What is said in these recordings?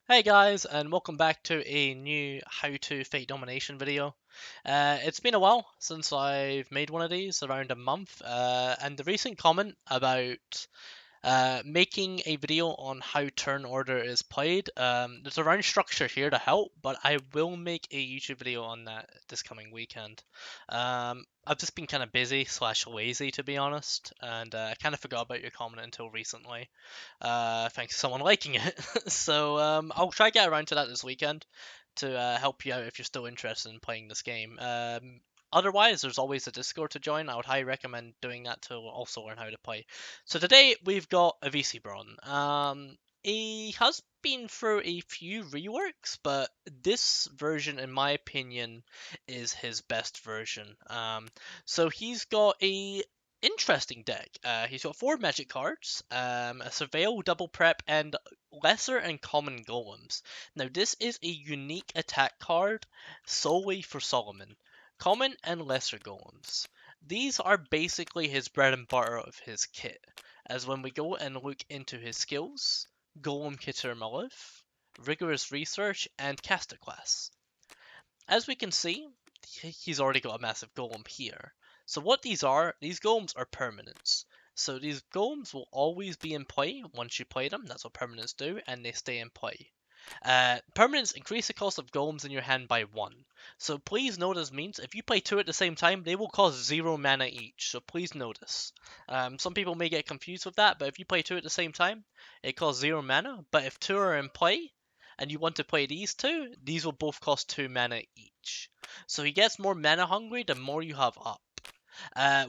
Hey guys, and welcome back to a new How to Fate Domination video. It's been a while since I've made one of these, around a month, and the recent comment about making a video on how turn order is played. There's a round structure here to help, but I will make a YouTube video on that this coming weekend. I've just been kind of busy slash lazy to be honest, and I kind of forgot about your comment until recently. Thanks to someone liking it. So I'll try to get around to that this weekend to help you out if you're still interested in playing this game. Otherwise, there's always a Discord to join. I would highly recommend doing that to also learn how to play. So today we've got a VC Braun. He has been through a few reworks, but this version, in my opinion, is his best version. So he's got a interesting deck. He's got 4 magic cards, a surveil, double prep, and lesser and common golems. Now this is a unique attack card solely for Solomon. Common and lesser golems. These are basically his bread and butter of his kit, as when we go and look into his skills, Golem Kitter Malif, Rigorous Research, and Caster Class. As we can see, he's already got a massive golem here. So what these golems are permanents. So these golems will always be in play once you play them. That's what permanents do, and they stay in play. Permanents increase the cost of golems in your hand by 1. So please know this means if you play 2 at the same time, they will cost 0 mana each. So please notice. Some people may get confused with that, but if you play 2 at the same time, it costs 0 mana. But if 2 are in play, and you want to play these 2, these will both cost 2 mana each. So he gets more mana hungry the more you have up.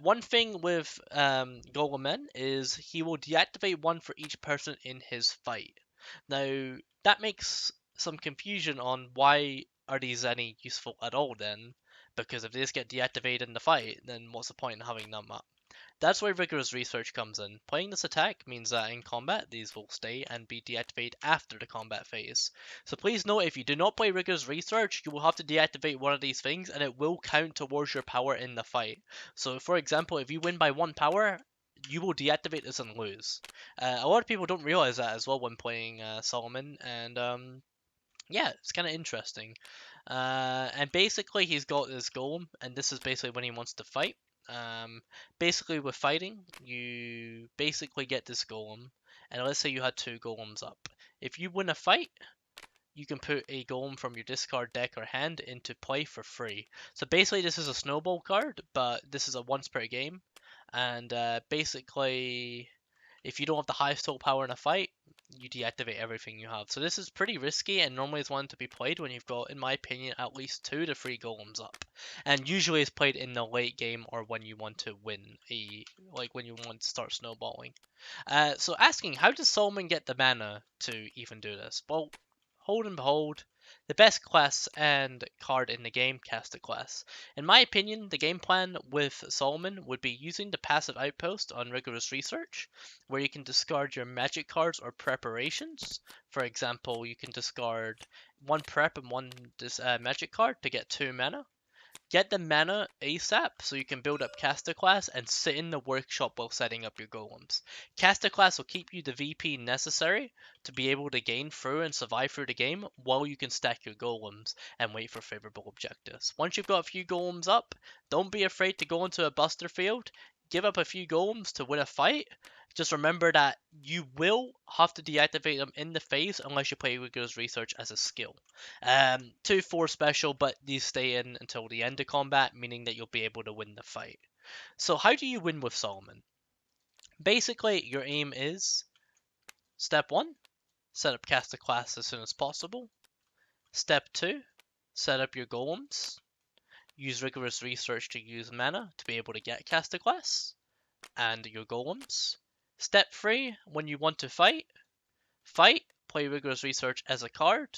One thing with Golemen is he will deactivate 1 for each person in his fight. Now, that makes some confusion on why are these any useful at all then, because if they just get deactivated in the fight, then what's the point in having them up? That's where Rigorous Research comes in. Playing this attack means that in combat, these will stay and be deactivated after the combat phase. So please note, if you do not play Rigorous Research, you will have to deactivate one of these things and it will count towards your power in the fight. So for example, if you win by 1 power, you will deactivate this and lose. A lot of people don't realize that as well when playing Solomon, and yeah, it's kind of interesting. And basically, he's got this golem, and this is basically when he wants to fight. Basically, with fighting, you basically get this golem, and let's say you had 2 golems up. If you win a fight, you can put a golem from your discard deck or hand into play for free. So basically, this is a snowball card, but this is a once per game, and basically, if you don't have the highest total power in a fight, you deactivate everything you have. So this is pretty risky and normally is one to be played when you've got, in my opinion, at least 2 to 3 golems up. And usually it's played in the late game or when you want to win like when you want to start snowballing. So asking, how does Solomon get the mana to even do this? Well, hold and behold, the best class and card in the game, Caster Class. In my opinion, the game plan with Solomon would be using the passive outpost on Rigorous Research, where you can discard your magic cards or preparations. For example, you can discard 1 prep and 1 magic card to get 2 mana. Get the mana ASAP so you can build up Caster Class and sit in the workshop while setting up your golems. Caster Class will keep you the VP necessary to be able to gain through and survive through the game while you can stack your golems and wait for favorable objectives. Once you've got a few golems up, don't be afraid to go into a buster field, give up a few golems to win a fight. Just remember that you will have to deactivate them in the phase unless you play Rigorous Research as a skill. 2-4 special, but these stay in until the end of combat, meaning that you'll be able to win the fight. So how do you win with Solomon? Basically, your aim is, step 1, set up Caster Class as soon as possible. Step 2, set up your golems. Use Rigorous Research to use mana to be able to get Caster Class and your golems. Step 3, when you want to fight, play Rigorous Research as a card,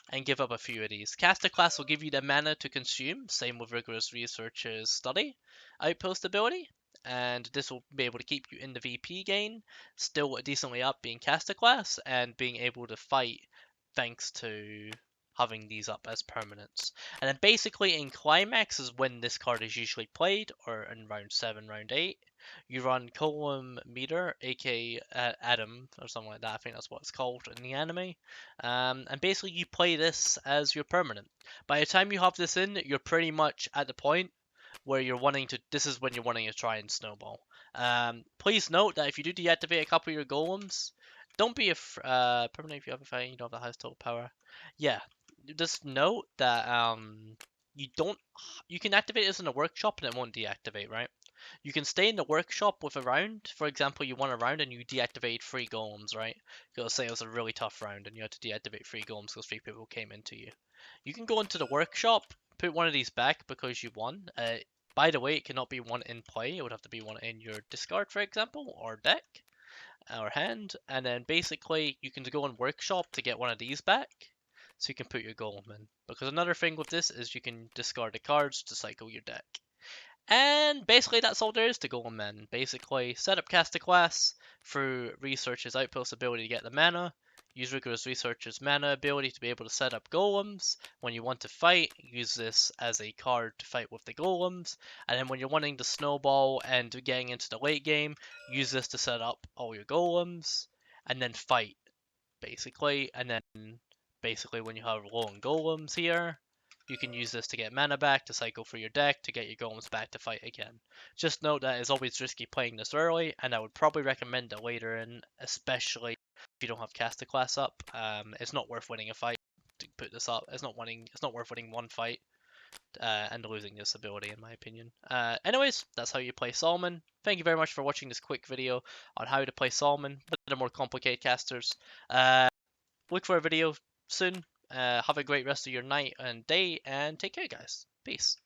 and give up a few of these. Caster Class will give you the mana to consume, same with Rigorous Research's Study outpost ability, and this will be able to keep you in the VP gain, still decently up being Caster Class, and being able to fight thanks to having these up as permanents. And then basically in Climax is when this card is usually played, or in round 7, round 8. you run Column Meter, aka Adam, or something like that. I think that's what it's called in the anime. And basically, you play this as your permanent. By the time you have this in, you're pretty much at the point where you're wanting to. This is when you're wanting to try and snowball. Please note that if you do deactivate a couple of your golems, don't be permanent if you have a fight. You don't have the highest total power. Yeah, just note that you don't. You can activate this in the workshop and it won't deactivate, right? You can stay in the workshop with a round. For example, you won a round and you deactivate 3 golems, right? Because say it was a really tough round and you had to deactivate 3 golems because 3 people came into you. You can go into the workshop, put one of these back because you won. By the way, it cannot be one in play. It would have to be one in your discard, for example, or deck, or hand. And then basically, you can go in workshop to get one of these back. So you can put your golem in. Because another thing with this is you can discard the cards to cycle your deck. And basically that's all there is to Golem Men. Basically, set up Cast a Class through Research's Outpost ability to get the mana, use Rigorous Research's mana ability to be able to set up golems. When you want to fight, use this as a card to fight with the golems. And then when you're wanting to snowball and getting into the late game, use this to set up all your golems. And then fight, basically. And then basically when you have low on golems here, you can use this to get mana back, to cycle through your deck, to get your golems back to fight again. Just note that it's always risky playing this early, and I would probably recommend it later in, especially if you don't have Caster Class up. It's not worth winning a fight to put this up. It's not worth winning one fight and losing this ability, in my opinion. Anyways, that's how you play Solomon. Thank you very much for watching this quick video on how to play Solomon with the more complicated casters. Look for a video soon. Have a great rest of your night and day, and take care, guys. Peace.